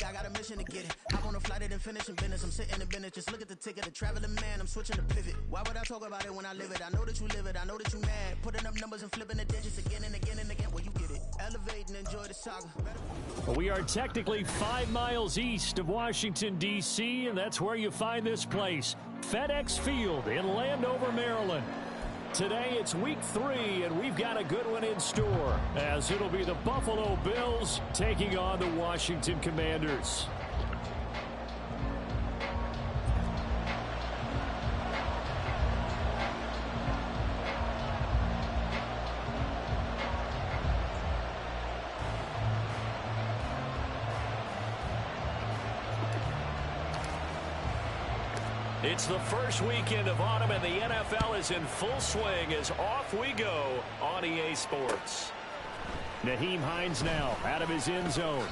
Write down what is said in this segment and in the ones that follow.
I got a mission to get it. I'm on a flight and finishing business. I'm sitting in business. Just look at the ticket. A traveling man. I'm switching to pivot. Why would I talk about it when I live it? I know that you live it. I know that you mad. Putting up numbers and flipping the digits again and again and again. Well, you get it. Elevate and enjoy the saga. Well, we are technically 5 miles east of Washington, D.C., and that's where you find this place, FedEx Field in Landover, Maryland. Today it's week 3, and we've got a good one in store, as it'll be the Buffalo Bills taking on the Washington Commanders. It's the first weekend of autumn, and the NFL is in full swing as off we go on EA Sports. Nyheim Hines now out of his end zone.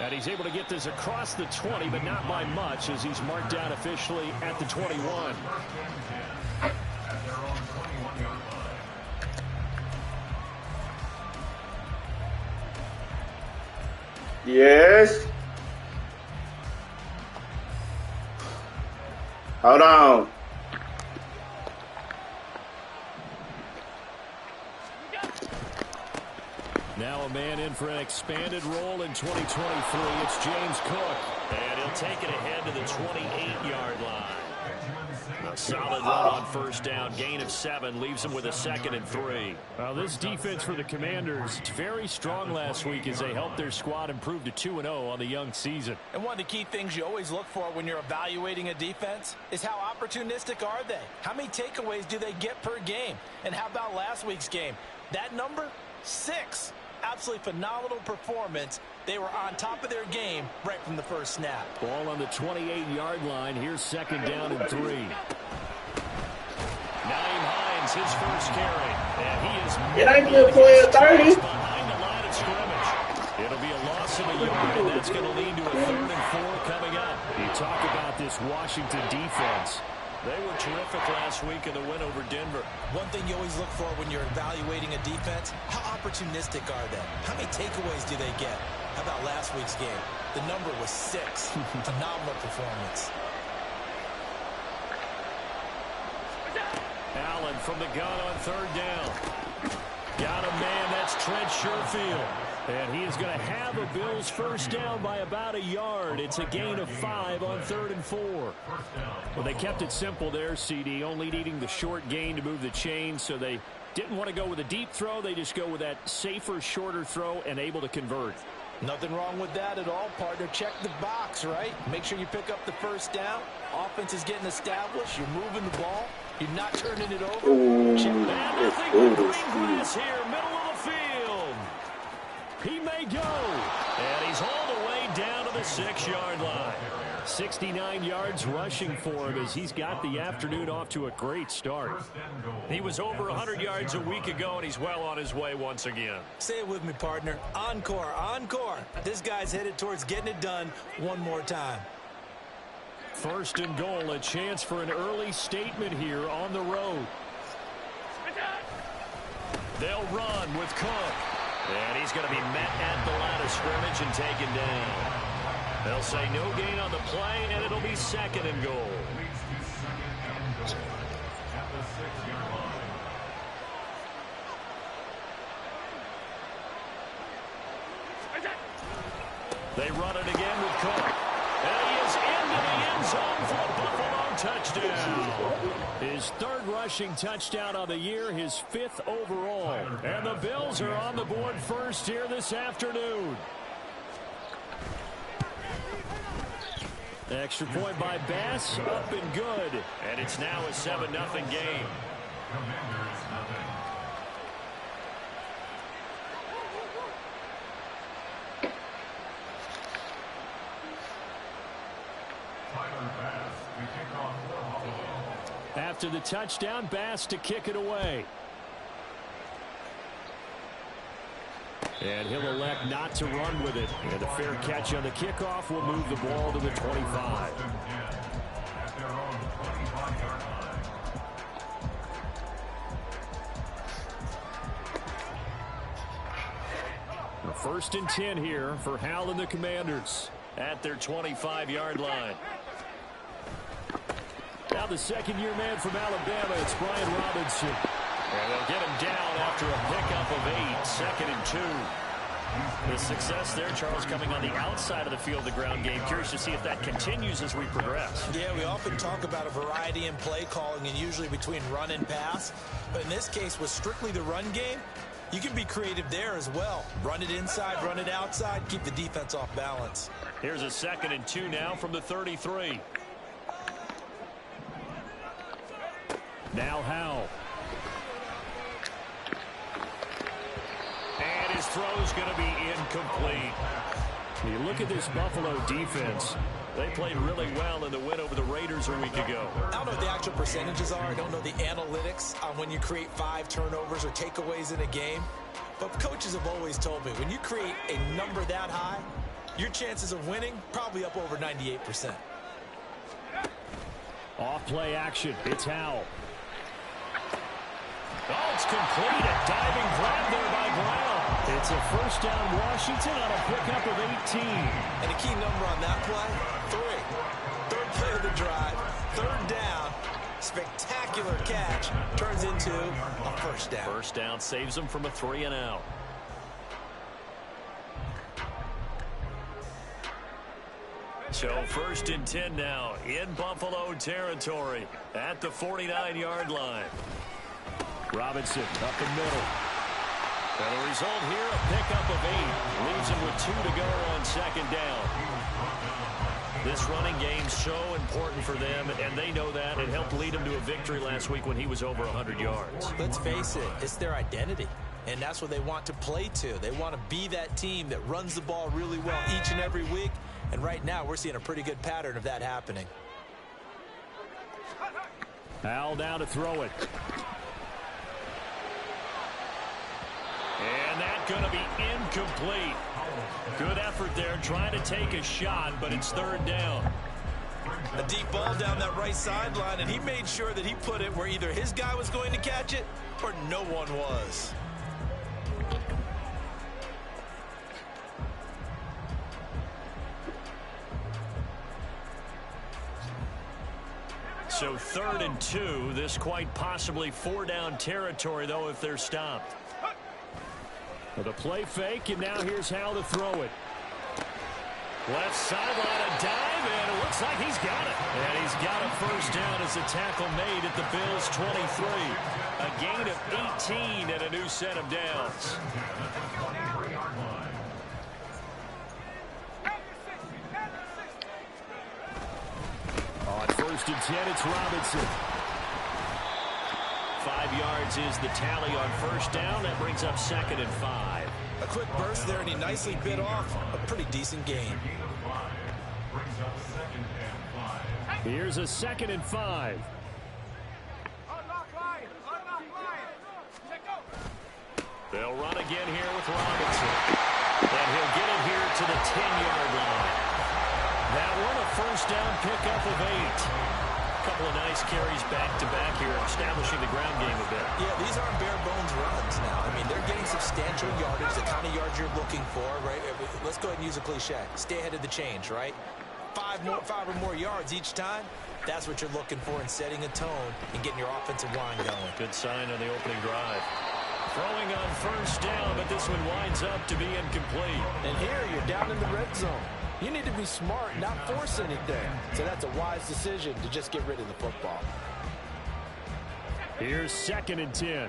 And he's able to get this across the 20, but not by much, as he's marked down officially at the 21. Yes. Hold on. Now a man in for an expanded role in 2023. It's James Cook. And he'll take it ahead to the 28-yard line. A solid run on first down. Gain of 7 leaves him with a 2nd and 3. Well, this defense for the Commanders, very strong last week as they helped their squad improve to 2-0 on the young season. And one of the key things you always look for when you're evaluating a defense is how opportunistic are they? How many takeaways do they get per game? And how about last week's game? That number, 6. Absolutely phenomenal performance. They were on top of their game right from the first snap. Ball on the 28-yard line. Here's 2nd down and 3. Nyheim Hines, his first carry. And he is behind the line of scrimmage. It'll be a loss of a yard, and that's going to lead to a 3rd and 4 coming up. You talk about this Washington defense. They were terrific last week in the win over Denver. One thing you always look for when you're evaluating a defense, how opportunistic are they? How many takeaways do they get? How about last week's game? The number was 6. Phenomenal performance. Allen from the gun on 3rd down. Got a man, that's Trent Sherfield. And he is going to have a Bills first down by about a yard. It's a gain of 5 on 3rd and 4. Well, they kept it simple there, CD, only needing the short gain to move the chains, so they didn't want to go with a deep throw. They just go with that safer, shorter throw and able to convert. Nothing wrong with that at all, partner. Check the box, right? Make sure you pick up the first down. Offense is getting established. You're moving the ball. You're not turning it over. Check that. Nothing but green grass here, middle of the field. He may go. And he's all the way down to the 6-yard line. 69 yards rushing for him as he's got the afternoon off to a great start. He was over 100 yards a week ago, and he's well on his way once again. Say it with me, partner. Encore, encore. This guy's headed towards getting it done one more time. 1st and goal, a chance for an early statement here on the road. They'll run with Cook. And he's going to be met at the line of scrimmage and taken down. They'll say no gain on the play, and it'll be 2nd and goal. They run it again with Cook. And he is into the end zone for a Buffalo touchdown. His 3rd rushing touchdown on the year, his 5th overall. And the Bills are on the board first here this afternoon. Extra point by Bass, up and good. And it's now a 7-0 game. After the touchdown, Bass to kick it away. And he'll elect not to run with it. And a fair catch on the kickoff will move the ball to the 25. First and 10 here for Hal and the Commanders at their 25-yard line. Now the second-year man from Alabama, it's Brian Robinson. And they'll get him down after a pickup of 8, second and 2. The success there, Charles, coming on the outside of the field, the ground game. Curious to see if that continues as we progress. Yeah, we often talk about a variety in play calling and usually between run and pass. But in this case, with strictly the run game, you can be creative there as well. Run it inside, run it outside, keep the defense off balance. Here's a second and 2 now from the 33. Now Howell. And his throw's going to be incomplete. You look at this Buffalo defense. They played really well in the win over the Raiders a week ago. I don't know what the actual percentages are. I don't know the analytics on when you create 5 turnovers or takeaways in a game. But coaches have always told me, when you create a number that high, your chances of winning probably up over 98%. Off play action. It's Howell. Oh, it's complete. A diving grab there by Brown. It's a first down Washington on a pickup of 18. And a key number on that play, 3. Third play of the drive, third down, spectacular catch, turns into a first down. First down saves them from a 3 and out. So first and 10 now in Buffalo territory at the 49-yard line. Robinson up the middle. And the result here, a pickup of 8. Leaves him with 2 to go on second down. This running game's so important for them, and they know that. It helped lead them to a victory last week when he was over 100 yards. Let's face it, it's their identity. And that's what they want to play to. They want to be that team that runs the ball really well each and every week. And right now, we're seeing a pretty good pattern of that happening. Howell down to throw it. And that's going to be incomplete. Good effort there, trying to take a shot, but it's third down. A deep ball down that right sideline, and he made sure that he put it where either his guy was going to catch it or no one was. So third and 2, this quite possibly 4-down territory, though, if they're stopped. With a play fake, and now here's how to throw it. Left sideline, a dive, and it looks like he's got it. And he's got a first down as a tackle made at the Bills' 23. A gain of 18 and a new set of downs. On first and 10, it's Robinson. 5 yards is the tally on first down. That brings up second and 5. A quick burst there, and he nicely bit off a pretty decent gain. Here's a second and 5. They'll run again here with Robinson. And he'll get it here to the 10-yard line. That one a first down pickup of 8. Couple of nice carries back-to-back here, establishing the ground game a bit. Yeah, these aren't bare-bones runs now. I mean, they're getting substantial yardage, the kind of yards you're looking for, right? Let's go ahead and use a cliche. Stay ahead of the change, right? 5 or more yards each time. That's what you're looking for in setting a tone and getting your offensive line going. Good sign on the opening drive. Throwing on first down, but this one winds up to be incomplete. And here, you're down in the red zone. You need to be smart, not force anything. So that's a wise decision to just get rid of the football. Here's second and 10.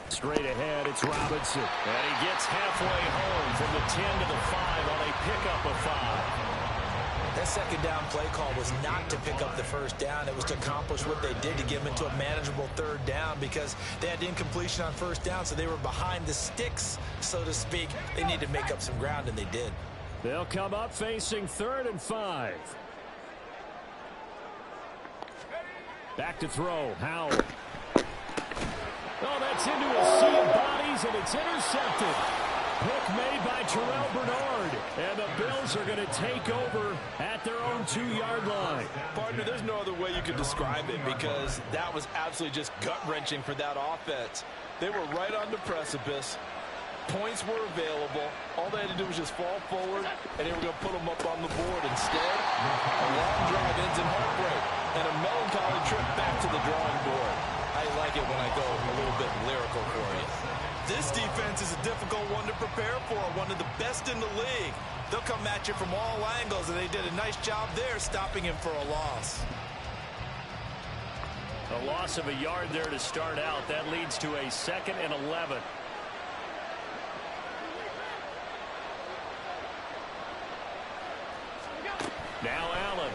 Straight ahead, it's Robinson. And he gets halfway home from the 10 to the 5 on a pickup of 5. That second down play call was not to pick up the first down. It was to accomplish what they did to get them into a manageable third down because they had incompletion on first down, so they were behind the sticks, so to speak. They needed to make up some ground, and they did. They'll come up facing third and 5. Back to throw, Howell. Oh, that's into a sea of bodies, and it's intercepted. Pick made by Terrell Bernard. And the Bills are going to take over at their own 2-yard line. Partner, there's no other way you could describe it because that was absolutely just gut-wrenching for that offense. They were right on the precipice. Points were available. All they had to do was just fall forward, and they were going to put them up on the board. Instead, a long drive ends in heartbreak and a melancholy trip back to the drawing board. I like it when I go a little bit lyrical for you. This defense is a difficult one to prepare for, one of the best in the league. They'll come at you from all angles, and they did a nice job there stopping him for a loss. A loss of a yard there to start out. That leads to a 2nd and 11. Now Allen.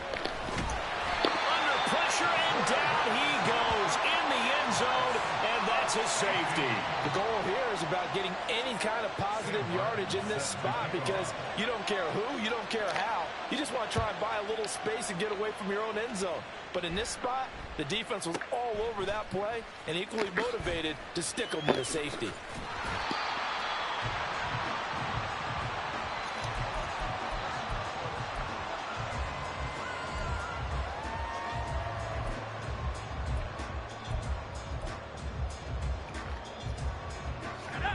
Under pressure, and down he goes in the end zone, and that's a safety. The goal here is about getting any kind of positive yardage in this spot because you don't care who, you don't care how. You just want to try and buy a little space and get away from your own end zone. But in this spot, the defense was all over that play and equally motivated to stick them with a safety.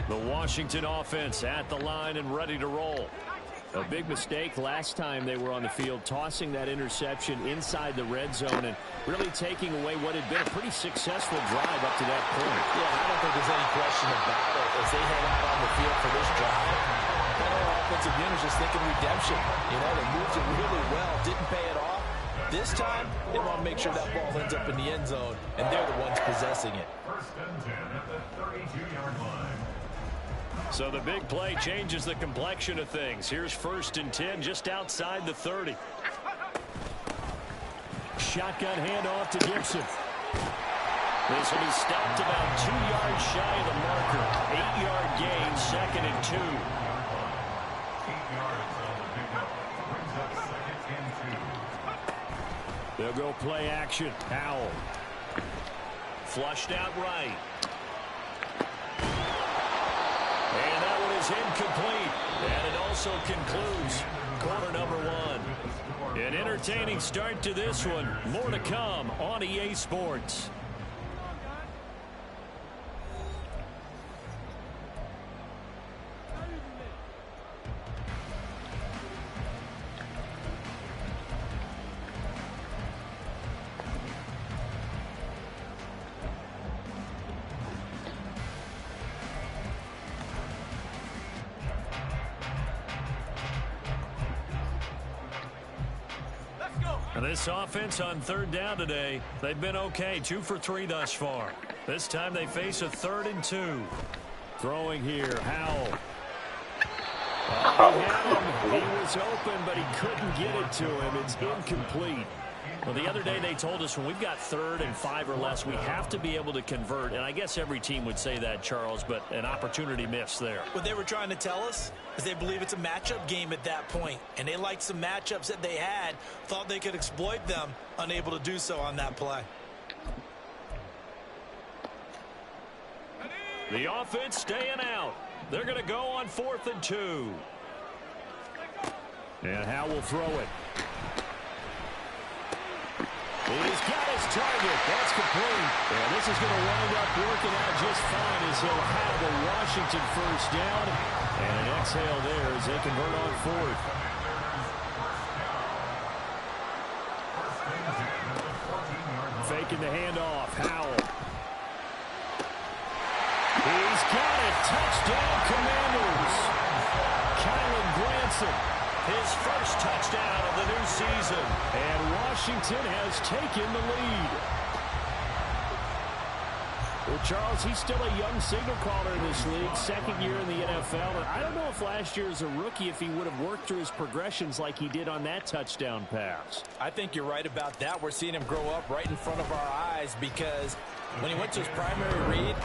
The Washington offense at the line and ready to roll. A big mistake last time they were on the field, tossing that interception inside the red zone and really taking away what had been a pretty successful drive up to that point. Yeah, I don't think there's any question about it. As they head out on the field for this drive, that whole offensive unit is just thinking redemption. You know, they moved it really well, didn't pay it off. This time, they want to make sure that ball ends up in the end zone, and they're the ones possessing it. 1st and 10 at the 32-yard line. So the big play changes the complexion of things. Here's 1st and 10 just outside the 30. Shotgun handoff to Gibson. This will be stopped about 2 yards shy of the marker. 8-yard gain, 2nd and 2. 8 yards on the pickup. Brings up 2nd and 2. They'll go play action. Howell. Flushed out right. And that one is incomplete. And it also concludes quarter number 1. An entertaining start to this one. More to come on EA Sports. This offense on 3rd down today, they've been okay, 2 for 3 thus far. This time they face a 3rd and 2. Throwing here, Howell. He was open, but he couldn't get it to him. It's incomplete. Well, the other day they told us when we've got 3rd and 5 or less, we have to be able to convert. And I guess every team would say that, Charles, but an opportunity missed there. What they were trying to tell us is they believe it's a matchup game at that point. And they liked some matchups that they had, thought they could exploit them, unable to do so on that play. The offense staying out. They're going to go on 4th and 2. And Howell will throw it. He's got his target. That's complete. And this is going to wind up working out just fine as he'll have a Washington 1st down. And an exhale there as they convert on 4th. Faking the handoff. Howell. He's got it. Touchdown, Commanders. Kylan Granson. His 1st touchdown of the new season. And Washington has taken the lead. Well, Charles, he's still a young signal caller in this league, 2nd year in the NFL. And I don't know if last year as a rookie, if he would have worked through his progressions like he did on that touchdown pass. I think you're right about that. We're seeing him grow up right in front of our eyes because when he went to his primary read,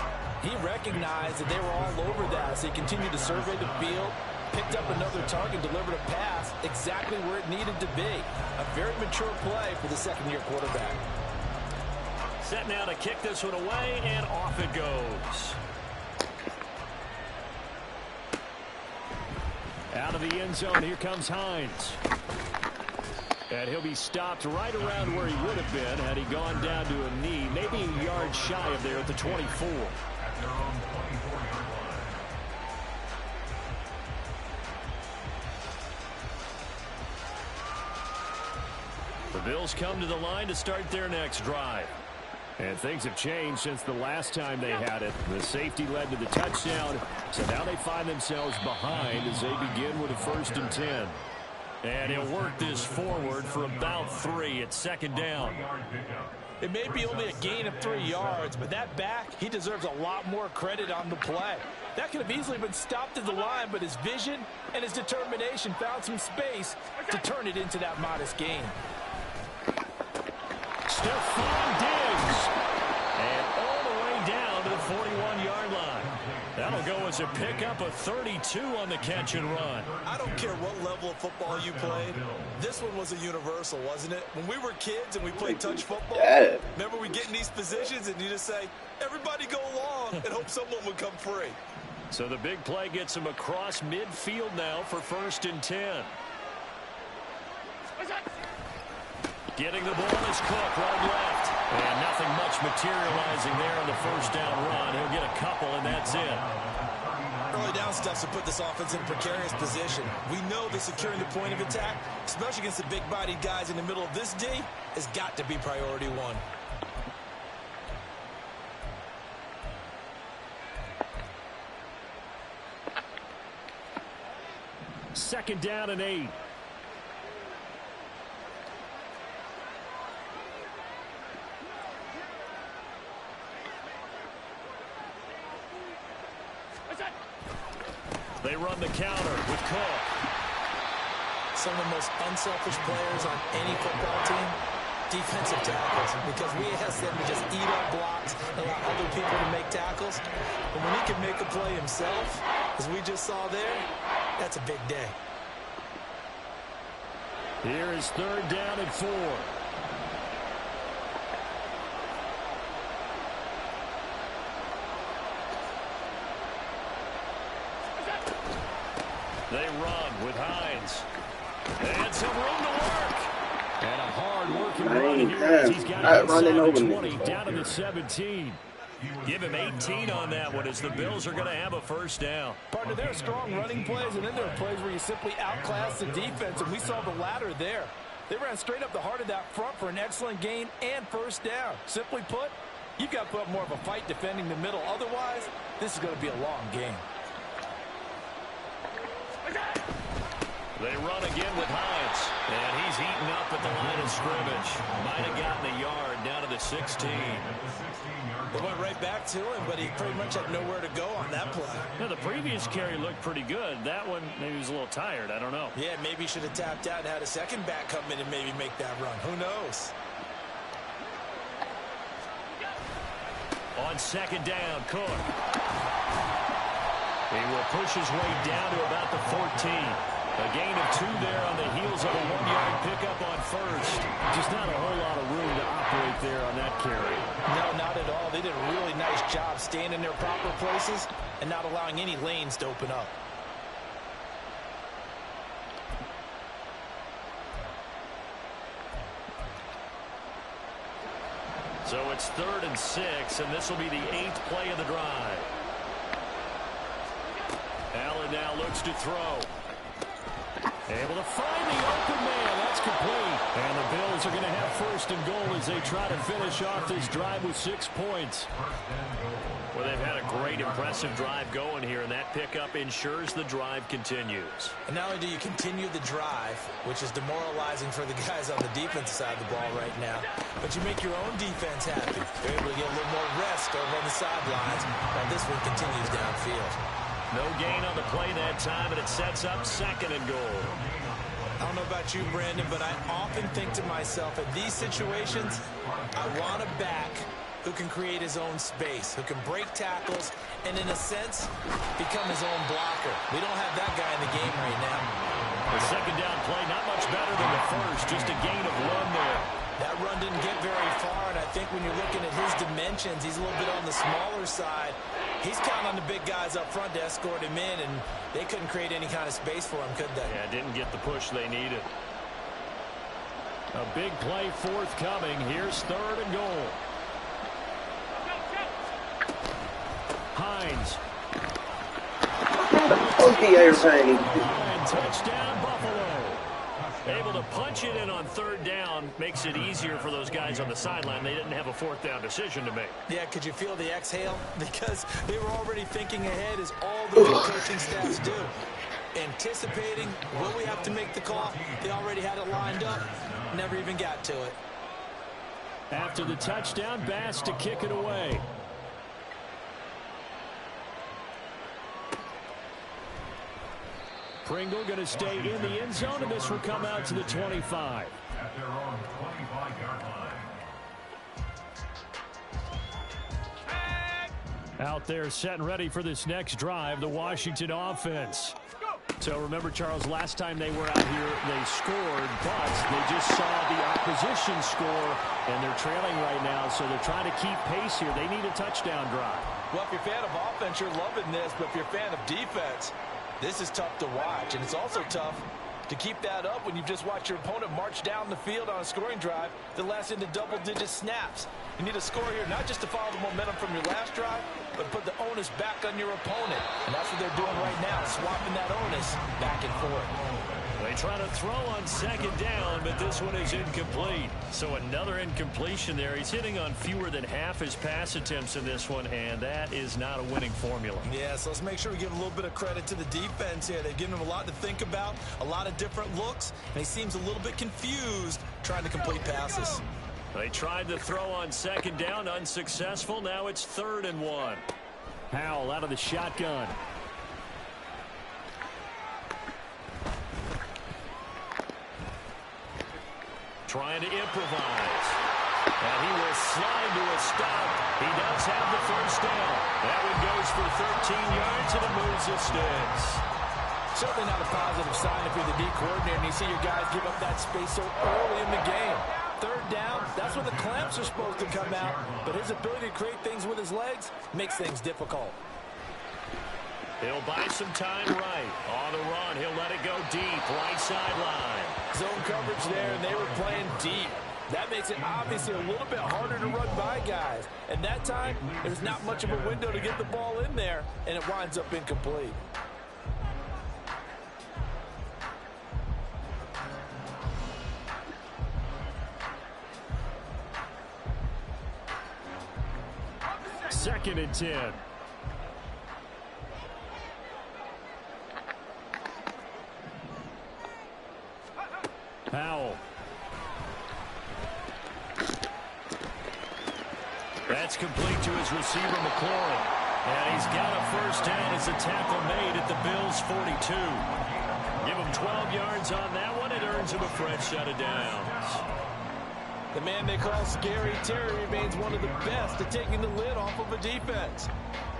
he recognized that they were all over that. So he continued to survey the field, picked up another target, delivered a pass exactly where it needed to be. A very mature play for the 2nd-year quarterback. Set now to kick this one away, and off it goes. of the end zone. Here comes Hines. And he'll be stopped right around where he would have been had he gone down to a knee, maybe a yard shy of there at the 24. At their own 24-yard line. The Bills come to the line to start their next drive. And things have changed since the last time they had it. The safety led to the touchdown, so now they find themselves behind as they begin with a 1st and 10. And he'll work this forward for about 3. It's 2nd down. It may be only a gain of 3 yards, but that back, he deserves a lot more credit on the play. That could have easily been stopped at the line, but his vision and his determination found some space to turn it into that modest gain. Stephon Diggs. And all the way down to the 41-yard line. That'll go as a pickup of 32 on the catch and run. I don't care what level of football you played. This one was a universal, wasn't it? When we were kids and we played touch football, remember we get in these positions and you just say, everybody go along and hope someone would come free. So the big play gets him across midfield now for 1st and 10. Getting the ball is Cook, right left. And nothing much materializing there on the 1st down run. He'll get a couple, and that's it. Early down stuff to put this offense in a precarious position. We know that securing the point of attack, especially against the big-bodied guys in the middle of this D, has got to be priority 1. Second down and 8. They run the counter with Cook. Some of the most unselfish players on any football team, defensive tackles, because we ask them to just eat up blocks and allow other people to make tackles. But when he can make a play himself, as we just saw there, that's a big day. Here is 3rd down and 4. They run with Hines. And some room to work. And a hard-working run here as he's got running over 20 down to the 17. Give him 18 on that one as the Bills are going to have a 1st down. Partner, there are strong running plays, and then there are plays where you simply outclass the defense, and we saw the latter there. They ran straight up the heart of that front for an excellent gain and 1st down. Simply put, you've got to put up more of a fight defending the middle. Otherwise, this is going to be a long game. They run again with Hines, and he's eaten up at the line of scrimmage. Might have gotten a yard down to the 16. They went right back to him, but he pretty much had nowhere to go on that play. Now, the previous carry looked pretty good. That one, maybe he was a little tired. I don't know. Yeah, maybe he should have tapped out and had a second back come in and maybe make that run. Who knows? On 2nd down, Cook. He will push his way down to about the 14. A gain of 2 there on the heels of a 1-yard pickup on 1st. Just not a whole lot of room to operate there on that carry. No, not at all. They did a really nice job staying in their proper places and not allowing any lanes to open up. So it's 3rd and 6, and this will be the 8th play of the drive. Allen now looks to throw. Able to find the open man. That's complete. And the Bills are going to have 1st and goal as they try to finish off this drive with 6 points. Well, they've had a great, impressive drive going here, and that pickup ensures the drive continues. And not only do you continue the drive, which is demoralizing for the guys on the defensive side of the ball right now, but you make your own defense happy. You're able to get a little more rest over on the sidelines while this one continues downfield. No gain on the play that time, and it sets up 2nd and goal. I don't know about you, Brandon, but I often think to myself, in these situations, I want a back who can create his own space, who can break tackles, and in a sense, become his own blocker. We don't have that guy in the game right now. The 2nd down play, not much better than the 1st, just a gain of 1 there. That run didn't get very far, and I think when you're looking at his dimensions, he's a little bit on the smaller side. He's counting on the big guys up front to escort him in, and they couldn't create any kind of space for him, could they? Yeah, didn't get the push they needed. A big play forthcoming. Here's 3rd and goal. Hines. And touchdown, Buffalo. Able to punch it in on 3rd down. Makes it easier for those guys on the sideline. They didn't have a 4th down decision to make. Yeah, could you feel the exhale? Because they were already thinking ahead, as all the good coaching staffs do. Anticipating, will we have to make the call? They already had it lined up. Never even got to it. After the touchdown, Bass to kick it away. Pringle going to stay in the end zone, and this will come out to the 25. At their own 25-yard line. Out there set and ready for this next drive, the Washington offense. So remember, Charles, last time they were out here, they scored, but they just saw the opposition score, and they're trailing right now, so they're trying to keep pace here. They need a touchdown drive. Well, if you're a fan of offense, you're loving this, but if you're a fan of defense, this is tough to watch, and it's also tough to keep that up when you've just watched your opponent march down the field on a scoring drive that lasts into double-digit snaps. You need a score here, not just to follow the momentum from your last drive, but put the onus back on your opponent. And that's what they're doing right now, swapping that onus back and forth. They try to throw on 2nd down, but this one is incomplete. So another incompletion there. He's hitting on fewer than half his pass attempts in this one, and that is not a winning formula. Yeah, so let's make sure we give a little bit of credit to the defense here. They've given him a lot to think about, a lot of different looks, and he seems a little bit confused trying to complete passes. They tried to throw on 2nd down, unsuccessful. Now it's 3rd and 1. Howell out of the shotgun. Trying to improvise. And he will slide to a stop. He does have the 1st down. That one goes for 13 yards, and it moves the sticks. Certainly not a positive sign if you're the D coordinator and you see your guys give up that space so early in the game. 3rd down, that's where the clamps are supposed to come out, but his ability to create things with his legs makes things difficult. He'll buy some time right. On the run, he'll let it go deep, right sideline. Zone coverage there, and they were playing deep. That makes it obviously a little bit harder to run by guys. And that time, there's not much of a window to get the ball in there, and it winds up incomplete. Second and 10. Howell. That's complete to his receiver, McLaurin. And he's got a 1st down as a tackle made at the Bills' 42. Give him 12 yards on that one. It earns him a fresh set of downs. The man they call Scary Terry remains one of the best at taking the lid off of a defense.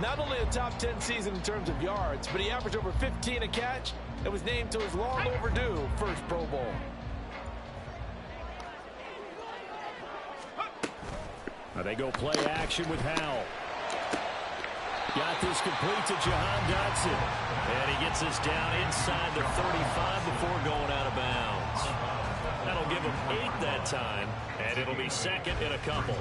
Not only a top 10 season in terms of yards, but he averaged over 15 a catch and was named to his long overdue first Pro Bowl. Now they go play action with Howell. Got this complete to Jahan Dotson. And he gets us down inside the 35 before going out of bounds. That'll give him 8 that time, and it'll be 2nd and a couple.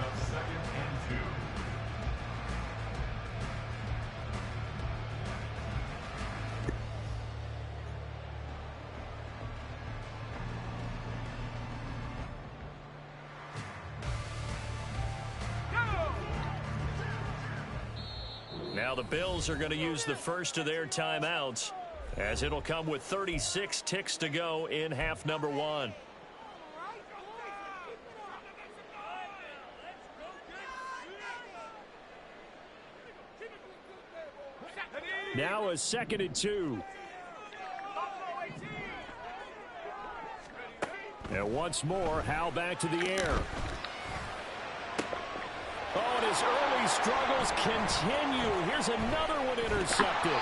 Now the Bills are going to use the first of their timeouts, as it'll come with 36 ticks to go in half number 1. Now a 2nd and 2. And once more, Howell back to the air. Oh, and his early struggles continue. Here's another one intercepted.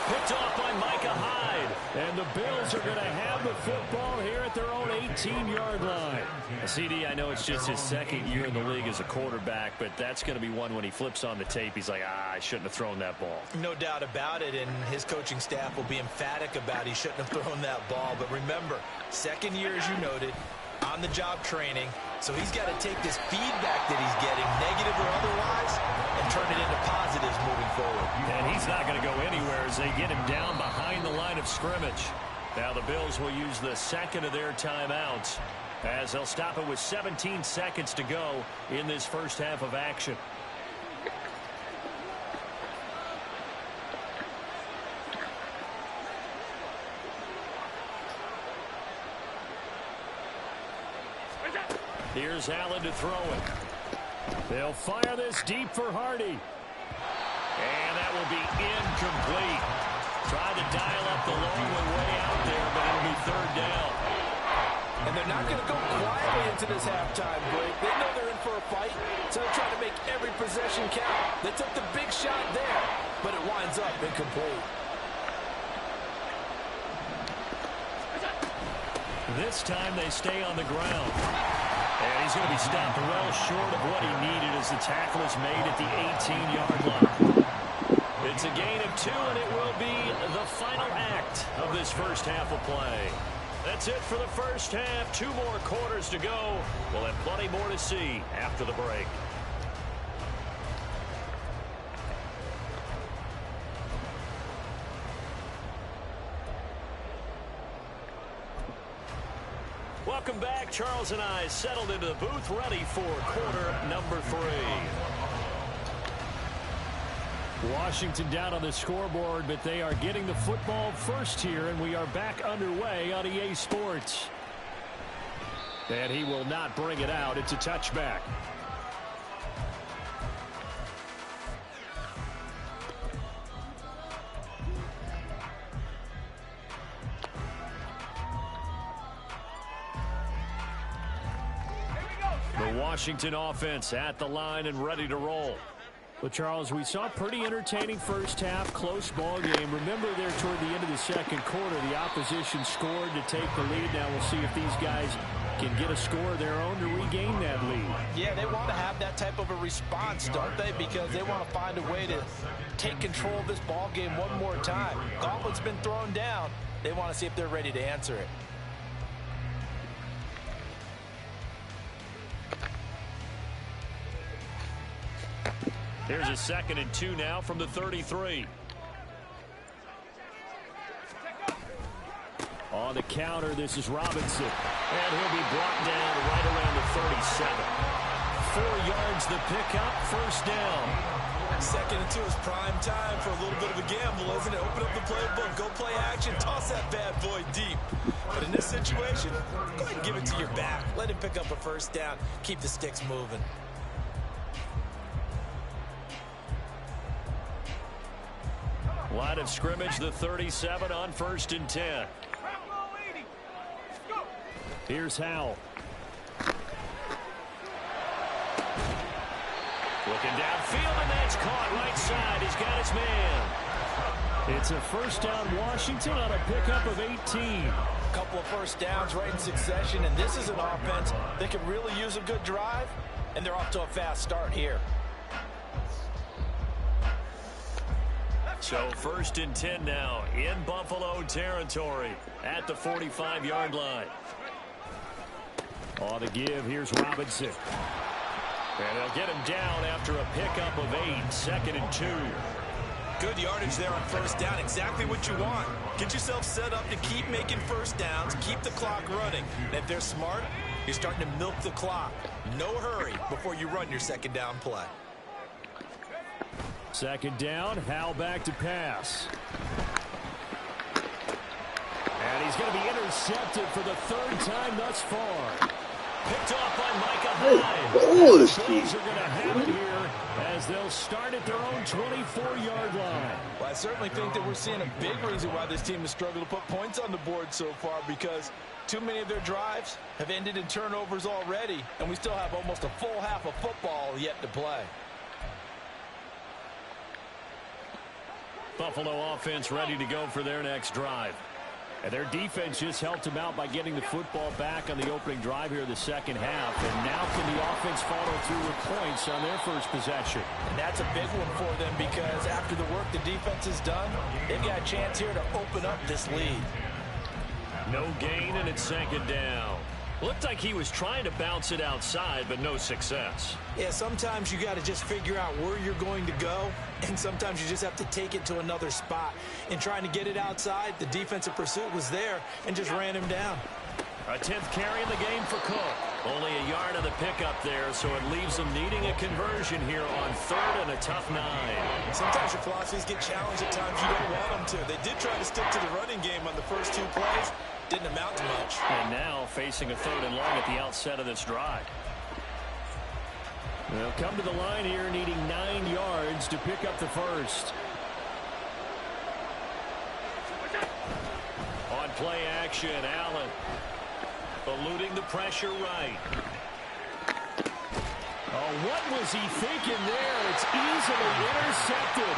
Picked off by Micah Hyde. And the Bills are going to have the football here at their own 18-yard line. CD, I know it's just his second year in the league as a quarterback, but that's going to be one when he flips on the tape. He's like, I shouldn't have thrown that ball. No doubt about it, and his coaching staff will be emphatic about he shouldn't have thrown that ball. But remember, second year, as you noted, on-the-job training. So he's got to take this feedback that he's getting, negative or otherwise, and turn it into positives moving forward. And he's not going to go anywhere as they get him down behind the line of scrimmage. Now the Bills will use the second of their timeouts as they'll stop it with 17 seconds to go in this first half of action. Here's Allen to throw it. They'll fire this deep for Hardy. And that will be incomplete. Tried to dial up the long way out there, but it'll be third down. And they're not going to go quietly into this halftime break. They know they're in for a fight, so they're trying to make every possession count. They took the big shot there, but it winds up incomplete. This time they stay on the ground. And he's going to be stopped well short of what he needed as the tackle is made at the 18-yard line. It's a gain of 2, and it will be the final act of this first half of play. That's it for the first half. 2 more quarters to go. We'll have plenty more to see after the break. Welcome back. Charles and I settled into the booth, ready for quarter number 3. Washington down on the scoreboard, but they are getting the football first here, and we are back underway on EA Sports. And he will not bring it out. It's a touchback. The Washington offense at the line and ready to roll. Well, Charles, we saw a pretty entertaining first half, close ball game. Remember there toward the end of the second quarter, the opposition scored to take the lead. Now we'll see if these guys can get a score of their own to regain that lead. Yeah, they want to have that type of a response, don't they? Because they want to find a way to take control of this ball game one more time. Gauntlet's been thrown down. They want to see if they're ready to answer it. Here's a 2nd and 2 now from the 33. On the counter, this is Robinson. And he'll be brought down right around the 37. 4 yards the pickup, first down. 2nd and 2 is prime time for a little bit of a gamble, isn't it? Open up the playbook, go play action, toss that bad boy deep. But in this situation, go ahead and give it to your back. Let him pick up a first down, keep the sticks moving. Line of scrimmage, the 37 on 1st and 10. Here's Howell. Looking downfield, and that's caught right side. He's got his man. It's a first down Washington on a pickup of 18. A couple of first downs right in succession, and this is an offense that can really use a good drive, and they're off to a fast start here. So 1st and 10 now in Buffalo territory at the 45-yard line. On the give, here's Robinson. And they'll get him down after a pickup of 8, 2nd and 2. Good yardage there on first down, exactly what you want. Get yourself set up to keep making first downs, keep the clock running. And if they're smart, you're starting to milk the clock. No hurry before you run your 2nd down play. 2nd down, Howell back to pass. And he's going to be intercepted for the 3rd time thus far. Picked off by Micah Hyde. The Bills are going to have it here as they'll start at their own 24-yard line. Well, I certainly think that we're seeing a big reason why this team has struggled to put points on the board so far, because too many of their drives have ended in turnovers already, and we still have almost a full half of football yet to play. Buffalo offense ready to go for their next drive. And their defense just helped them out by getting the football back on the opening drive here in the second half. And now can the offense follow through with points on their first possession? And that's a big one for them because after the work the defense has done, they've got a chance here to open up this lead. No gain, and it's second down. Looked like he was trying to bounce it outside, but no success. Yeah, sometimes you got to just figure out where you're going to go, and sometimes you just have to take it to another spot. In trying to get it outside, the defensive pursuit was there and just ran him down. A 10th carry in the game for Cook. Only a yard on the pickup there, so it leaves them needing a conversion here on third and a tough 9. Sometimes your philosophies get challenged at times you don't want them to. They did try to stick to the running game on the first 2 plays. Didn't amount to much. And now facing a 3rd and long at the outset of this drive. They'll come to the line here needing 9 yards to pick up the first. On play action, Allen eluding the pressure right. Oh, what was he thinking there? It's easily intercepted.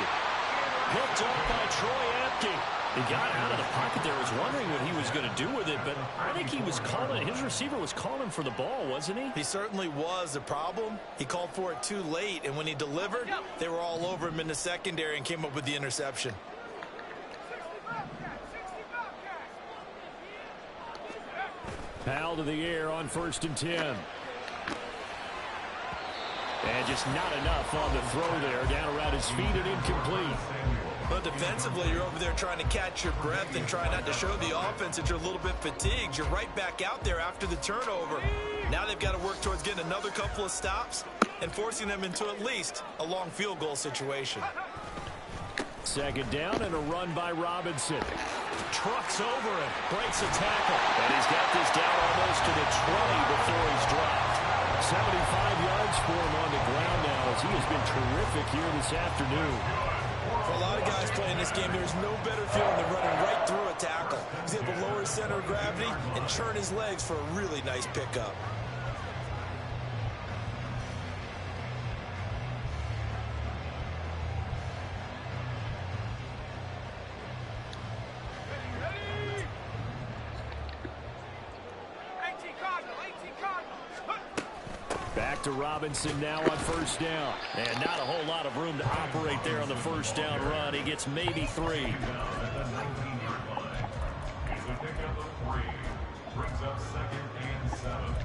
Picked up by Troy Apke. He got out of the pocket there. Was wondering what he was going to do with it, but I think he was calling. His receiver was calling for the ball, wasn't he? He certainly was. The problem, he called for it too late, and when he delivered, they were all over him in the secondary and came up with the interception. Powell to the air on 1st and 10. And just not enough on the throw there. Down around his feet and incomplete. But defensively, you're over there trying to catch your breath and try not to show the offense that you're a little bit fatigued. You're right back out there after the turnover. Now they've got to work towards getting another couple of stops and forcing them into at least a long field goal situation. Second down and a run by Robinson. Trucks over him, breaks a tackle. And he's got this down almost to the 20 before he's dropped. 75 yards for him on the ground now as he has been terrific here this afternoon. For a lot of guys playing this game, there's no better feeling than running right through a tackle. He's able to lower his center of gravity and churn his legs for a really nice pickup. Back to Robinson now on 1st down. And not a whole lot of room to operate there on the 1st down run. He gets maybe 3. He's a pickup of 3. Brings up 2nd and 7.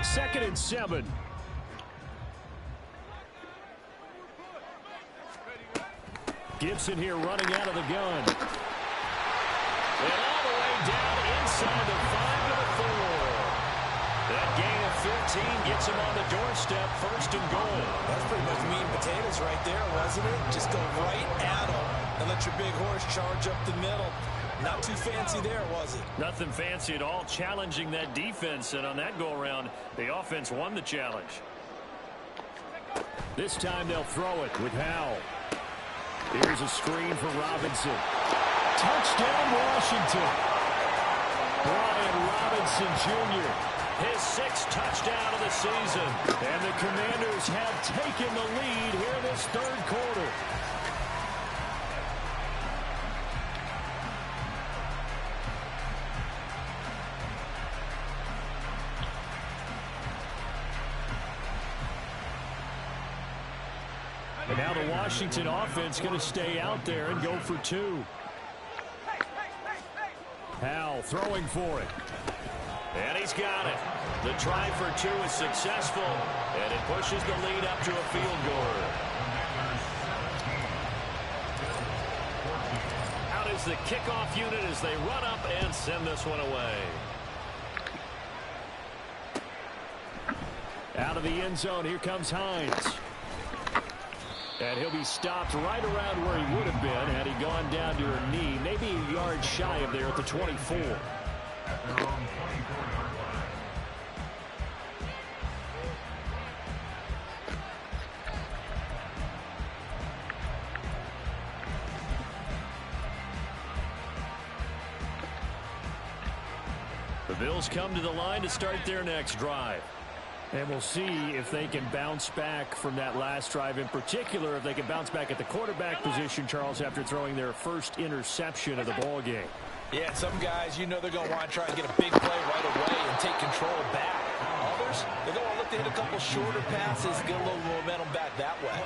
Second and 7. Gibson here running out of the gun. And all the way down inside the 5 to the 4. That gain of 15 gets him on the doorstep, 1st and goal. That's pretty much meat and potatoes right there, wasn't it? Just go right at him and let your big horse charge up the middle. Not too fancy there, was it? Nothing fancy at all, challenging that defense. And on that go-around, the offense won the challenge. This time they'll throw it with Howell. Here's a screen for Robinson. Touchdown, Washington. Brian Robinson Jr., his 6th touchdown of the season. And the Commanders have taken the lead here in this 3rd quarter. And now the Washington offense going to stay out there and go for 2. Howell throwing for it. And he's got it. The try for 2 is successful, and it pushes the lead up to a field goal. Out is the kickoff unit as they run up and send this one away. Out of the end zone, here comes Hines. And he'll be stopped right around where he would have been had he gone down to her knee, maybe a yard shy of there at the 24. The Bills come to the line to start their next drive. And we'll see if they can bounce back from that last drive, in particular if they can bounce back at the quarterback position, Charles, after throwing their first interception of the ball game. Yeah, some guys, you know they're going to want to try and get a big play right away and take control back. Others, they're going to look to hit a couple shorter passes, get a little momentum back that way.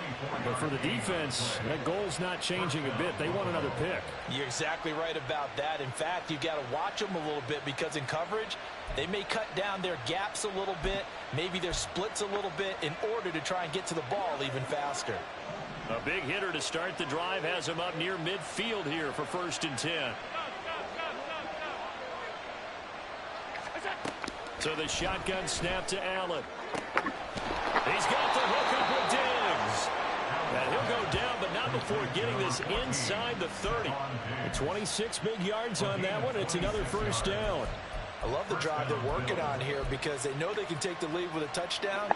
But for the defense, that goal's not changing a bit. They want another pick. You're exactly right about that. In fact, you've got to watch them a little bit because in coverage, they may cut down their gaps a little bit, maybe their splits a little bit in order to try and get to the ball even faster. A big hitter to start the drive has him up near midfield here for 1st and 10. So the shotgun snap to Allen. He's got the hook up with Diggs. And he'll go down, but not before getting this inside the 30. 26 big yards on that one. It's another 1st down. I love the drive they're working on here because they know they can take the lead with a touchdown.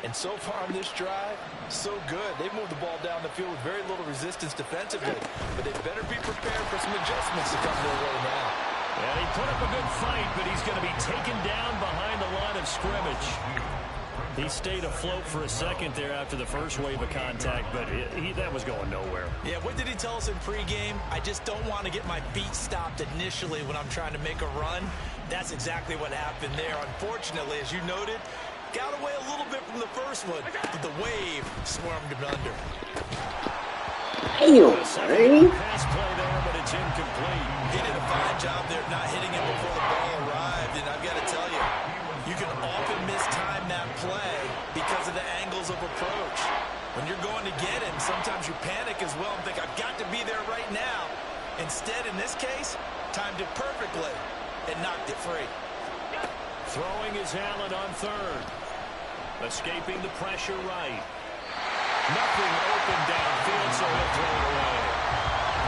And so far on this drive, so good. They've moved the ball down the field with very little resistance defensively. But they better be prepared for some adjustments to come their way now. And he put up a good fight, but he's going to be taken down behind the line of scrimmage. He stayed afloat for a second there after the first wave of contact, but that was going nowhere. Yeah, what did he tell us in pregame? I just don't want to get my feet stopped initially when I'm trying to make a run. That's exactly what happened there. Unfortunately, as you noted, got away a little bit from the first one, but the wave swarmed him under. Damn, Pass play there, but it's incomplete. He did a fine job there not hitting it before the ball arrived, and I've got to tell you, you can often mistime that play because of the angles of approach. When you're going to get him, sometimes you panic as well and think, I've got to be there right now. Instead, in this case, timed it perfectly and knocked it free. Throwing is Allen on 3rd. Escaping the pressure right. Nothing open downfield, so he'll throw it away.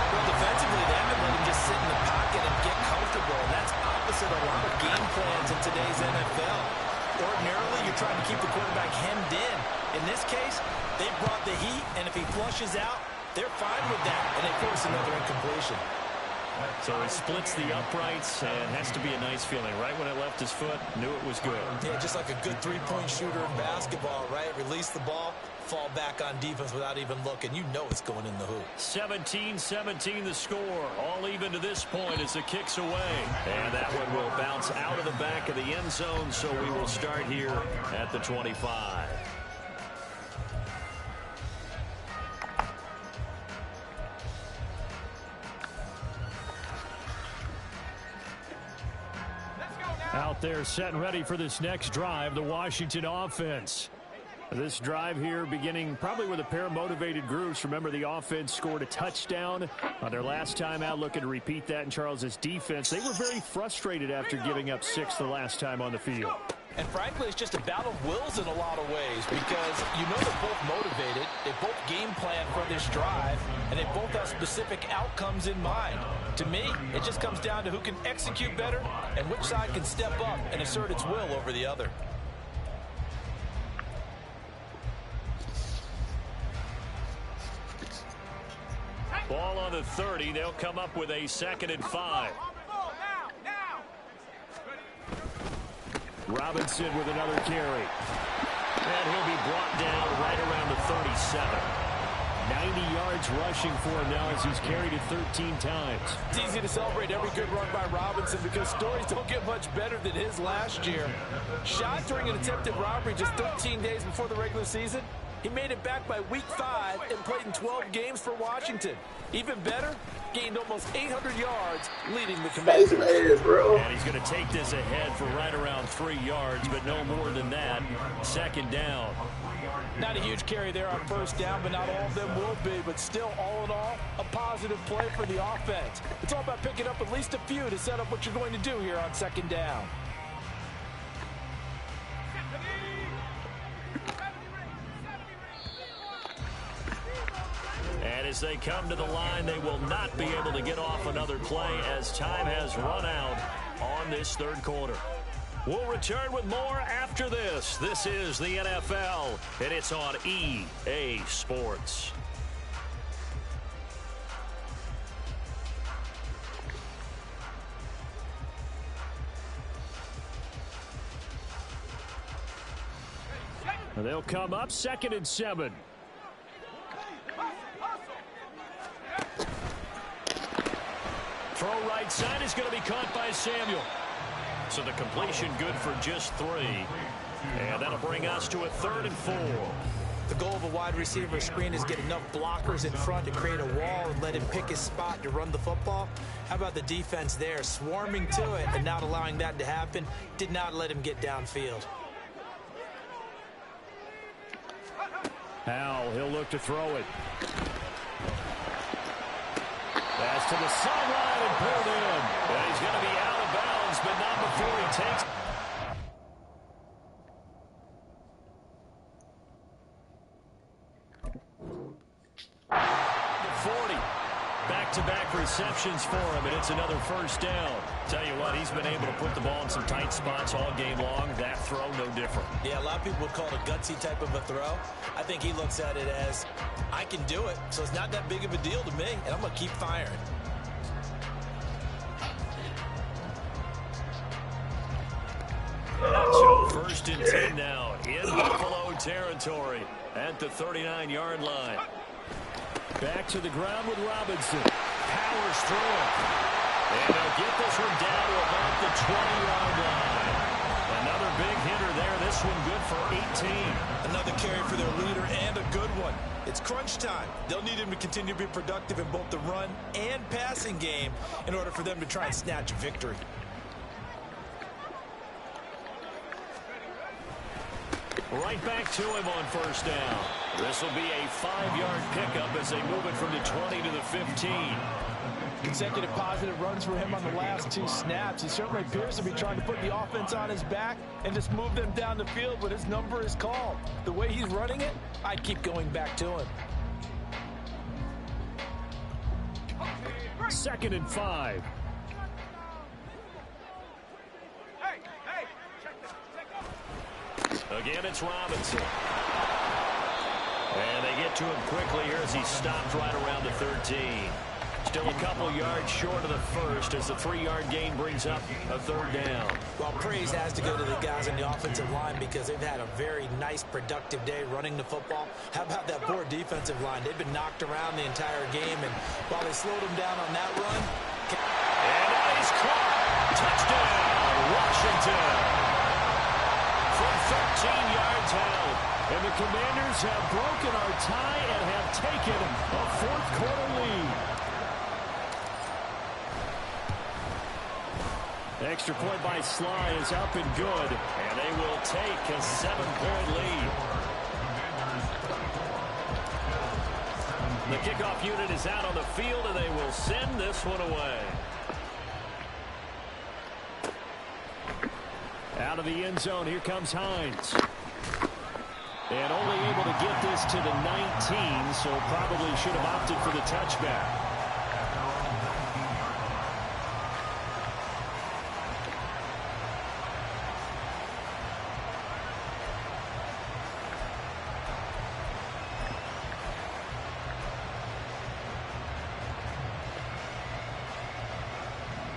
Well, defensively, they haven't let him just sit in the pocket and get comfortable, and that's opposite a lot of game plans in today's NFL. Ordinarily, you're trying to keep the quarterback hemmed in. In this case, they brought the heat, and if he flushes out, they're fine with that, and they force another incompletion. So he splits the uprights, and has to be a nice feeling. Right when it left his foot, knew it was good. Yeah, just like a good three-point shooter in basketball, right? Release the ball, fall back on defense without even looking. You know it's going in the hoop. 17-17 the score. All even to this point as the kick's away. And that one will bounce out of the back of the end zone, so we will start here at the 25. Out there set and ready for this next drive, the Washington offense. This drive here beginning probably with a pair of motivated groups. Remember, the offense scored a touchdown on their last time out, looking to repeat that in Charles's defense. They were very frustrated after giving up 6 the last time on the field. And frankly, it's just a battle of wills in a lot of ways because you know they're both motivated, they both game plan for this drive, and they both have specific outcomes in mind. To me, it just comes down to who can execute better and which side can step up and assert its will over the other. Ball on the 30. They'll come up with a 2nd and 5. Robinson with another carry. And he'll be brought down right around the 37. 90 yards rushing for him now as he's carried it 13 times. It's easy to celebrate every good run by Robinson because stories don't get much better than his last year. Shot during an attempted robbery just 13 days before the regular season. He made it back by week 5 and played in 12 games for Washington. Even better, gained almost 800 yards, leading the Commanders. And he's going to take this ahead for right around 3 yards, but no more than that. 2nd down. Not a huge carry there on 1st down, but not all of them will be. But still, all in all, a positive play for the offense. It's all about picking up at least a few to set up what you're going to do here on 2nd down. And as they come to the line, they will not be able to get off another play as time has run out on this 3rd quarter. We'll return with more after this. This is the NFL, and it's on EA Sports. They'll come up 2nd and 7. Throw right side is going to be caught by Samuel. So the completion good for just 3. And that'll bring us to a 3rd and 4. The goal of a wide receiver screen is get enough blockers in front to create a wall and let him pick his spot to run the football. How about the defense there, swarming to it and not allowing that to happen? Did not let him get downfield. Howell, he'll look to throw it. Pass to the sideline and pulled in. And he's going to be out of bounds, but not before he takes. 40. Back-to-back receptions for him, and it's another first down. Tell you what, he's been able to put the ball in some tight spots all game long. That throw, no different. Yeah, a lot of people would call it a gutsy type of a throw. I think he looks at it as, I can do it, so it's not that big of a deal to me, and I'm going to keep firing. So 1st and 10 now in Buffalo territory at the 39-yard line. Back to the ground with Robinson. Powers through it. And they'll get this one down to about the 20-yard line. Another big hitter there. This one good for 18. Another carry for their leader and a good one. It's crunch time. They'll need him to continue to be productive in both the run and passing game in order for them to try and snatch a victory. Right back to him on 1st down. This will be a 5-yard pickup as they move it from the 20 to the 15. Consecutive positive runs for him on the last 2 snaps. He certainly appears to be trying to put the offense on his back and just move them down the field when his number is called. The way he's running it, I'd keep going back to him. 2nd and 5. Again, it's Robinson. And they get to him quickly here as he stopped right around the 13. Still a couple yards short of the first as the 3-yard gain brings up a 3rd down. Well, praise has to go to the guys on the offensive line because they've had a very nice, productive day running the football. How about that poor defensive line? They've been knocked around the entire game, and while they slowed them down on that run... And now he's caught. Touchdown, Washington. From 13 yards out. And the Commanders have broken our tie and have taken a 4th quarter lead. Extra point by Sly is up and good. And they will take a 7-point lead. The kickoff unit is out on the field, and they will send this one away. Out of the end zone, here comes Hines. And only able to get this to the 19, so probably should have opted for the touchback.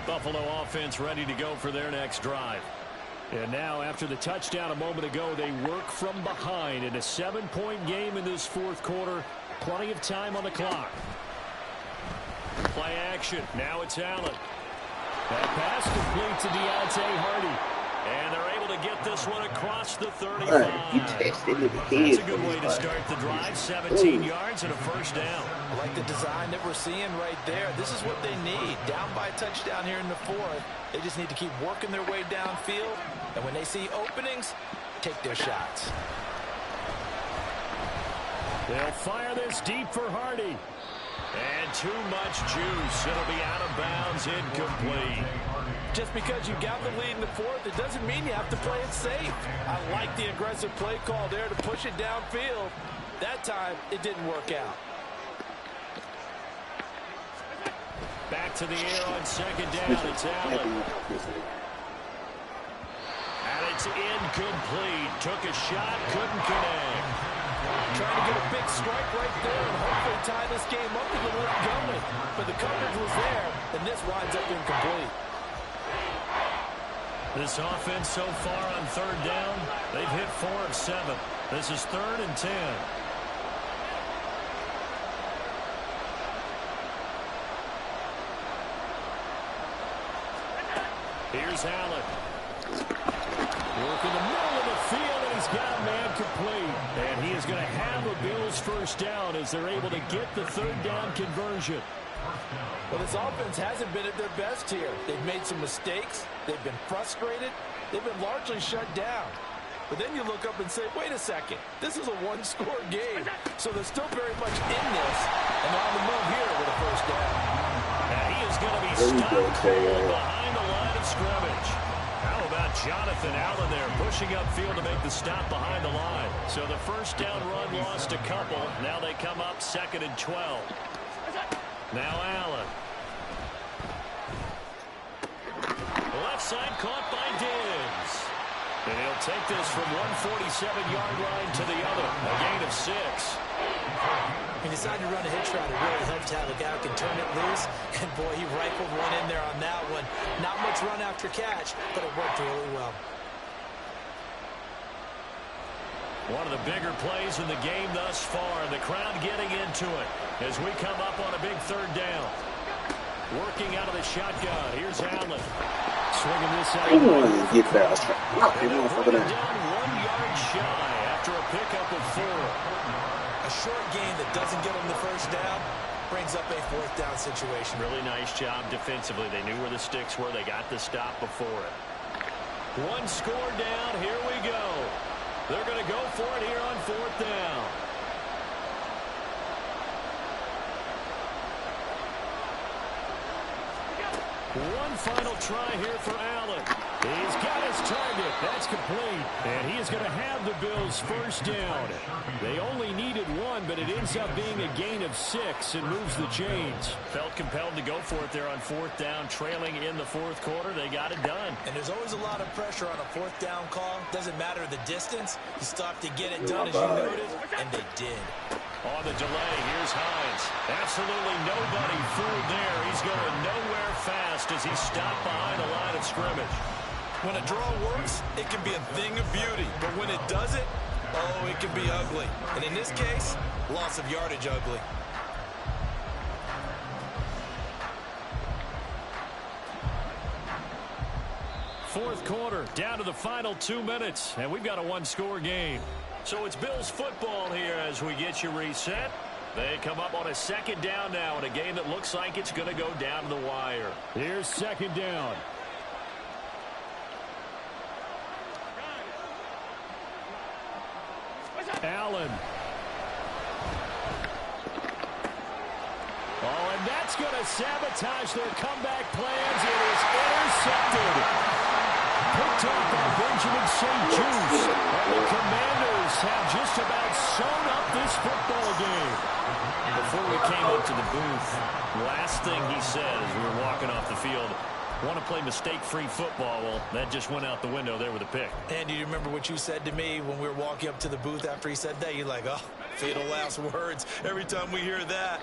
Buffalo offense ready to go for their next drive. And now, after the touchdown a moment ago, they work from behind in a 7-point game in this 4th quarter. Plenty of time on the clock. Play action. Now it's Allen. That pass complete to Deontay Hardy. And they're able to get this one across the 35. That's a good way to start the drive. 17 yards and a 1st down. I like the design that we're seeing right there. This is what they need. Down by a touchdown here in the 4th. They just need to keep working their way downfield. And when they see openings, take their shots. They'll fire this deep for Hardy. And too much juice. It'll be out of bounds, incomplete. Just because you got the lead in the 4th, it doesn't mean you have to play it safe. I like the aggressive play call there to push it downfield. That time, it didn't work out. Back to the air on 2nd down. It's Allen. And it's incomplete. Took a shot, couldn't connect. Trying to get a big strike right there and hopefully tie this game up to get it going. But the coverage was there, and this winds up incomplete. This offense so far on 3rd down, they've hit 4 of 7. This is 3rd and 10. Here's Allen. Work in the middle of the field, and he's got a man complete. And he is going to have a Bills first down as they're able to get the 3rd down conversion. Well, this offense hasn't been at their best here. They've made some mistakes. They've been frustrated. They've been largely shut down. But then you look up and say, wait a second, this is a one-score game. So they're still very much in this, and they're on the move here with a first down. And he is going to be stopped behind the line of scrimmage. How about Jonathan Allen there pushing upfield to make the stop behind the line? So the first down run lost a couple. Now they come up 2nd and 12. Now Allen. Left side caught by Diggs. And he'll take this from 147-yard line to the other. A gain of 6. He decided to run a hitch route. It really helped to have a guy who can turn it loose. And, boy, he rifled one in there on that one. Not much run after catch, but it worked really well. One of the bigger plays in the game thus far. The crowd getting into it as we come up on a big 3rd down. Working out of the shotgun. Here's Allen. Swinging this out. Get fast. Down 1 yard shy after a pickup of 4. A short gain that doesn't get them the first down brings up a 4th down situation. Really nice job defensively. They knew where the sticks were. They got the stop before it. 1 score down. Here we go. They're going to go for it here on 4th down. One final try here for Allen. He's got his target. That's complete. And he is going to have the Bills first down. They only needed 1, but it ends up being a gain of 6 and moves the chains. Felt compelled to go for it there on 4th down, trailing in the 4th quarter. They got it done. And there's always a lot of pressure on a 4th down call. Doesn't matter the distance. You stop to get it done, as you noted, and they did. On the delay, here's Hines. Absolutely nobody fooled there. He's going nowhere fast as he's stopped behind the line of scrimmage. When a draw works, it can be a thing of beauty. But when it doesn't, oh, it can be ugly. And in this case, loss of yardage ugly. Fourth quarter, down to the final 2 minutes, and we've got a 1-score game. So it's Bills football here as we get you reset. They come up on a 2nd down now in a game that looks like it's going to go down to the wire. Here's 2nd down. Allen. Oh, and that's going to sabotage their comeback plans. It is intercepted. Picked up by Benjamin St. Juice. And the Commanders have just about sewn up this football game. Before we came up to the booth, last thing he said as we were walking off the field, want to play mistake-free football. Well, that just went out the window there with a pick. And do you remember what you said to me when we were walking up to the booth after he said that? You're like, oh, fatal last words. Every time we hear that,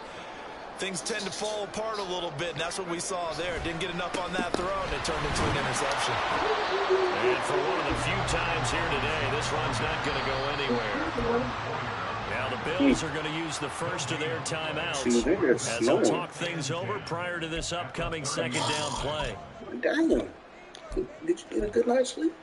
things tend to fall apart a little bit, and that's what we saw there. Didn't get enough on that throw, and it turned into an interception. And for one of the few times here today, this run's not going to go anywhere. Now the Bills are going to use the first of their timeouts as they'll talk things over prior to this upcoming 2nd down play. Damn. Did you get a good night's sleep?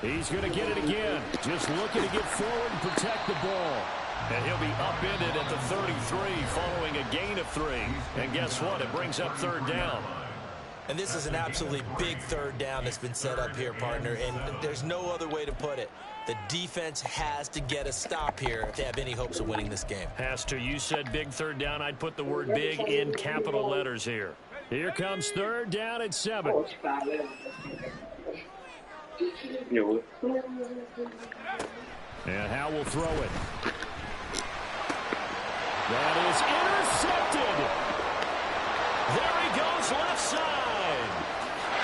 He's going to get it again. Just looking to get forward and protect the ball. And he'll be upended at the 33 following a gain of 3. And guess what? It brings up 3rd down. And this is an absolutely big 3rd down that's been set up here, partner. And there's no other way to put it. The defense has to get a stop here if they have any hopes of winning this game. Has to. You said big 3rd down. I'd put the word big in capital letters here. Here comes 3rd down at 7. And Howe will throw it. That is intercepted. There he goes left side.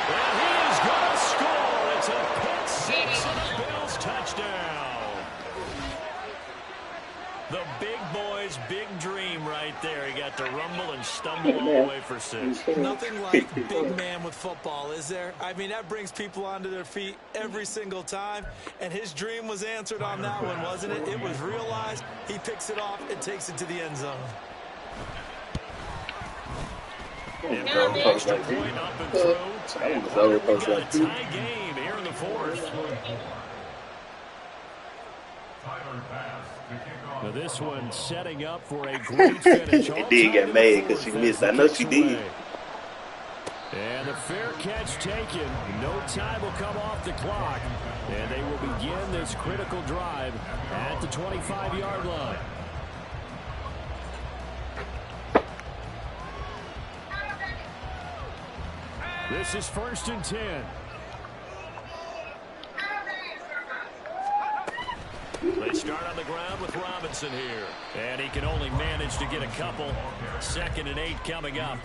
And he is going to score. It's a pick 6 and a Bills touchdown. to rumble and stumble all the way for 6. Nothing like big man with football, is there? I mean, that brings people onto their feet every single time, and his dream was answered on that one, wasn't it? It was realized. He picks it off and takes it to the end zone. And extra point up and through. And we got a tie game here in the 4th. Now this one setting up for a great finish. It did get made because she missed. I know she did. And the fair catch taken. No time will come off the clock. And they will begin this critical drive at the 25-yard line. This is 1st and 10. They start on the ground with Robinson here. And he can only manage to get a couple. 2nd and 8 coming up.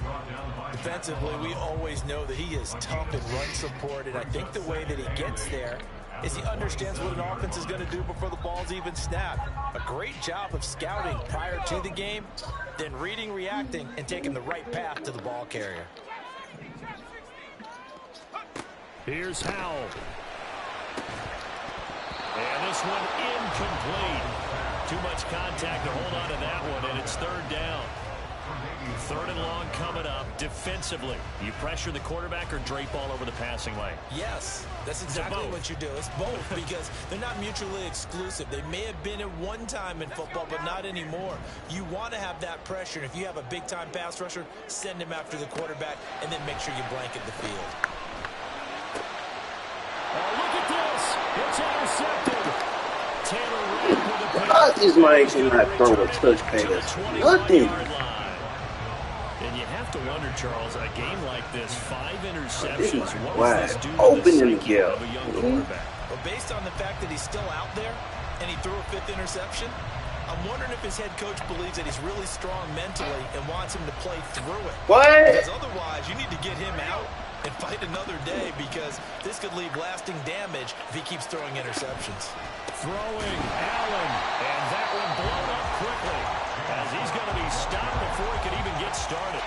Defensively, we always know that he is tough in run support, and I think the way that he gets there is he understands what an offense is going to do before the ball's even snapped. A great job of scouting prior to the game, then reading, reacting, and taking the right path to the ball carrier. Here's Howell. And this one incomplete. Too much contact to hold on to that one, and it's 3rd down. 3rd and long coming up. Defensively, you pressure the quarterback or drape all over the passing lane? Yes, that's exactly what you do. It's both because they're not mutually exclusive. They may have been at one time in football, but not anymore. You want to have that pressure. If you have a big-time pass rusher, send him after the quarterback, and then make sure you blanket the field. Oh, look at this. It's intercepted. Taylor ran with a pick. Why is my cannot throw a touch pass? Nothing. And you have to wonder, Charles, a game like this, 5 interceptions, what does this do to open the in the psyche gap of a young quarterback? Well, based on the fact that he's still out there and he threw a 5th interception, I'm wondering if his head coach believes that he's really strong mentally and wants him to play through it. What? Because otherwise, you need to get him out and fight another day, because this could leave lasting damage if he keeps throwing interceptions. Throwing Allen, and that one blown up quickly as he's going to be stopped before he can even get started.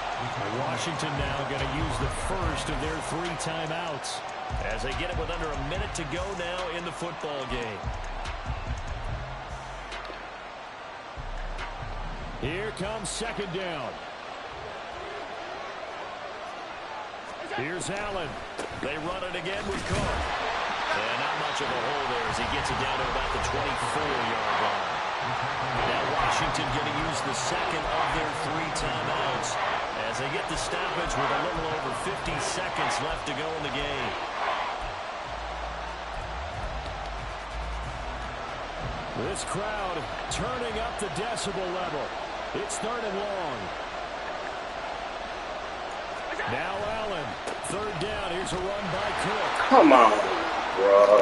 Washington now going to use the first of their 3 timeouts as they get it with under a minute to go now in the football game. Here comes 2nd down. Here's Allen. They run it again with Cook. And not much of a hole there as he gets it down to about the 24-yard line. Now Washington going to use the 2nd of their 3 timeouts as they get the stoppage with a little over 50 seconds left to go in the game. This crowd turning up the decibel level. It's 3rd and long. Now Allen, 3rd down. Here's a run by Cook. Come on, bro.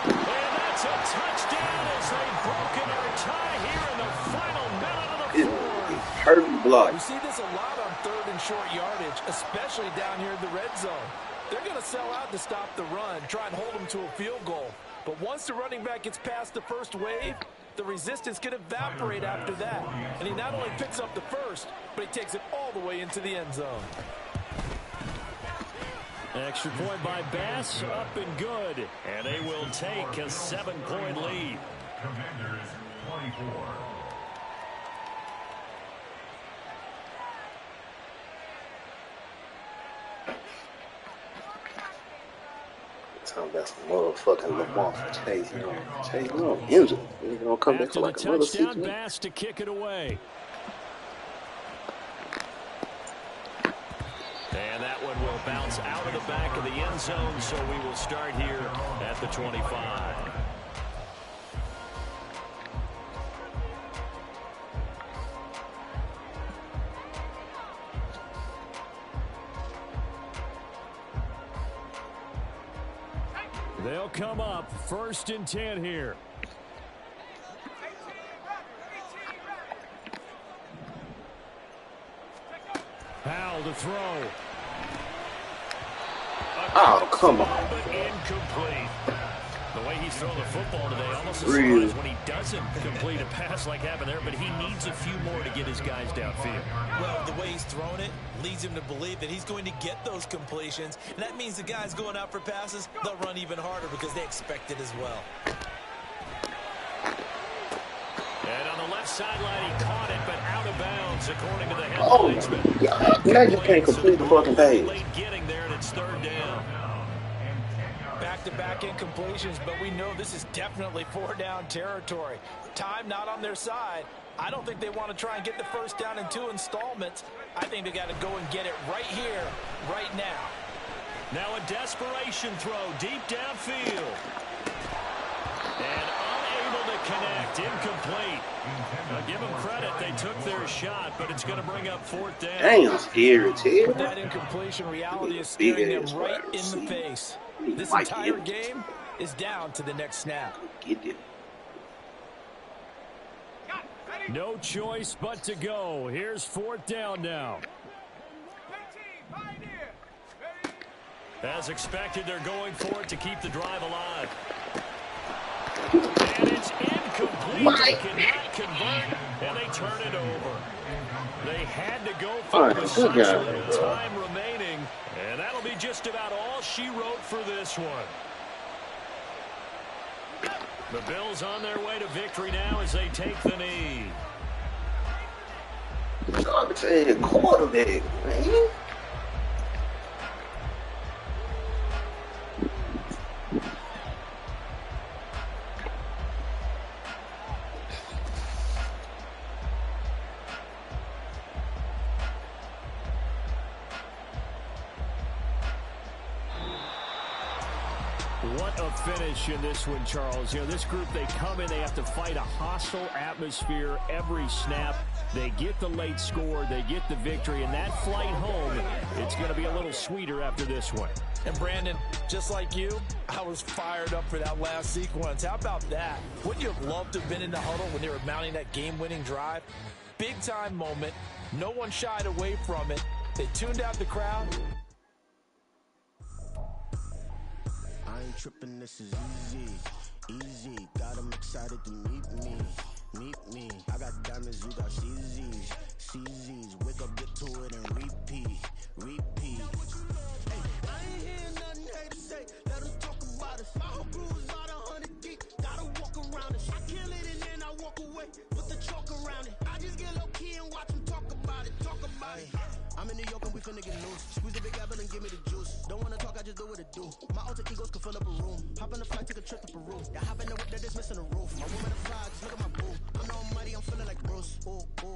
And that's a touchdown as they've broken their tie here in the final minute of the 4th. Perfect block. We see this a lot on 3rd and short yardage, especially down here in the red zone. They're going to sell out to stop the run, try and hold them to a field goal. But once the running back gets past the first wave, the resistance can evaporate after that. And he not only picks up the first, but he takes it all the way into the end zone. Extra point by Bass, up and good. And they will take a 7-point lead. Commanders 24. Talking about some motherfucking Lamar for Chase. Chase, you know, injured. He's going to come back After for like the another 6 touchdown, weeks. Bass to kick it away. And that one will bounce out of the back of the end zone, so we will start here at the 25. They'll come up 1st and 10 here. Howell to throw. Oh, come on. But incomplete. The way he's throwing the football today, almost a surprise when he doesn't complete a pass like happened there, but he needs a few more to get his guys downfield. Well, the way he's thrown it leads him to believe that he's going to get those completions, and that means the guys going out for passes, they'll run even harder because they expect it as well. And on the left sideline, he caught it, but out of bounds, according to the head linesman. Now you can't complete the fucking pass. Late getting there, and it's third down. Back-to-back incompletions, but we know this is definitely four-down territory. Time not on their side. I don't think they want to try and get the first down in 2 installments. I think they got to go and get it right here, right now. Now a desperation throw deep downfield. And unable to connect, incomplete. Now give them credit, they took their shot, but it's going to bring up 4th down. Damn, scary, too. That incompletion reality is staring them right in the face. This entire game is down to the next snap. No choice but to go. Here's 4th down now. As expected, they're going for it to keep the drive alive. And it's incomplete. They cannot convert, and they turn it over. They had to go for it with such little time remaining, and that'll be just about all she wrote for this one. The Bills on their way to victory now as they take the knee. Garbage quarterback, man. What a finish in this one, Charles. You know, this group, they come in, they have to fight a hostile atmosphere every snap. They get the late score, they get the victory, and that flight home, it's going to be a little sweeter after this one. And Brandon, just like you, I was fired up for that last sequence. How about that? Wouldn't you have loved to have been in the huddle when they were mounting that game-winning drive? Big-time moment. No one shied away from it. They tuned out the crowd. I ain't tripping, this is easy, easy. Got 'em excited to meet me. I got diamonds, you got CZs. Wake up, get to it, and repeat. Hey, I ain't hearing nothing hate to say. Let 'em talk about us. My whole crew is about 100 deep. Gotta walk around it. I kill it and then I walk away. Put the chalk around it. I just get low key and watch 'em talk about it. I'm in New York and we finna get loose. Squeeze the big apple and give me the juice. Don't wanna talk, I just do what it do. My alter egos can fill up a room. Hop on the flight, take a trip to Peru. Yeah, hop in the whip that is missing a roof. My woman a fly, just look at my boo. I'm the almighty, I'm feeling like Bruce. Ooh, ooh.